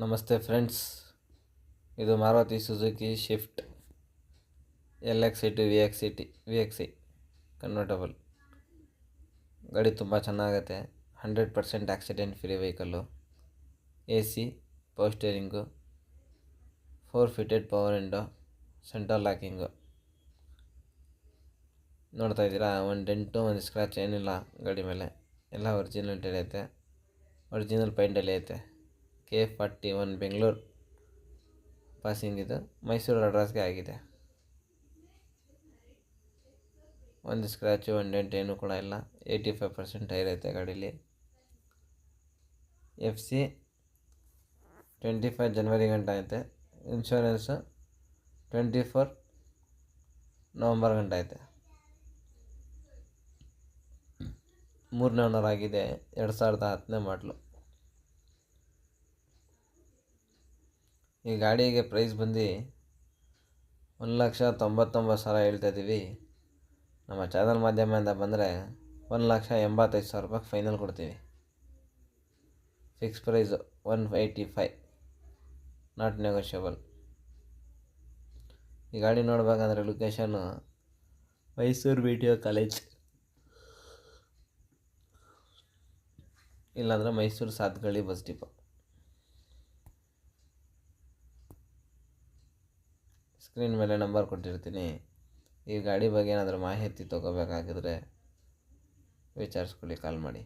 ನಮಸ್ತೆ ಫ್ರೆಂಡ್ಸ್, ಇದು Maruti Suzuki Swift LXi to V X I convertible ಗಾಡಿ ತುಂಬ ಚೆನ್ನಾಗೈತೆ. 100% accident free vehicle. AC, power steering, 4 fitted power window, central locking. ನೋಡ್ತಾ ಇದ್ದೀರಾ, ಒಂದು ಡೆಂಟು ಒಂದು ಸ್ಕ್ರ್ಯಾಚ್ ಏನಿಲ್ಲ ಗಾಡಿ ಮೇಲೆ. ಎಲ್ಲ ಒರಿಜಿನಲ್ ಐತೆ, ಒರಿಜಿನಲ್ ಪೈಂಟಲ್ಲಿ ಐತೆ. K41 Bengaluru passing. ಇದು ಮೈಸೂರು ಅಡ್ರೆಸ್ಗೆ ಆಗಿದೆ. ಒಂದು ಸ್ಕ್ರ್ಯಾಚು ಒಂದು ಡೆಂಟ್ ಏನೂ ಕೂಡ ಇಲ್ಲ. 85% ಟೈರ್ ಐತೆ ಗಾಡೀಲಿ. FC 25 ಜನವರಿ ಗಂಟ ಐತೆ. ಇನ್ಶೂರೆನ್ಸು 24 ನವಂಬರ್ ಗಂಟ ಐತೆ. 3ನೇ ಓನರ್ ಆಗಿದೆ. 2010ನೇ ಮಾಡಲು. ಈ ಗಾಡಿಗೆ ಪ್ರೈಸ್ ಬಂದು 1,99,000 ಹೇಳ್ತಾಯಿದ್ದೀವಿ. ನಮ್ಮ ಚಾನಲ್ ಮಾಧ್ಯಮದಿಂದ ಬಂದರೆ 1,85,000 ರೂಪಾಯಿ ಫೈನಲ್ ಕೊಡ್ತೀವಿ. Fix price 185, not negotiable. ಈ ಗಾಡಿ ನೋಡಬೇಕಂದ್ರೆ ಲೊಕೇಶನ್ನು ಮೈಸೂರು BTO ಕಾಲೇಜ್, ಇಲ್ಲಾಂದರೆ Mysuru Sathagalli bus depot. Screen ಮೇಲೆ ನಂಬರ್ ಕೊಟ್ಟಿರ್ತೀನಿ. ಈ ಗಾಡಿ ಬಗ್ಗೆ ಏನಾದರೂ ಮಾಹಿತಿ ತೊಗೋಬೇಕಾಗಿದ್ರೆ ವಿಚಾರಿಸ್ಕೊಳ್ಳಿ, ಕಾಲ್ ಮಾಡಿ.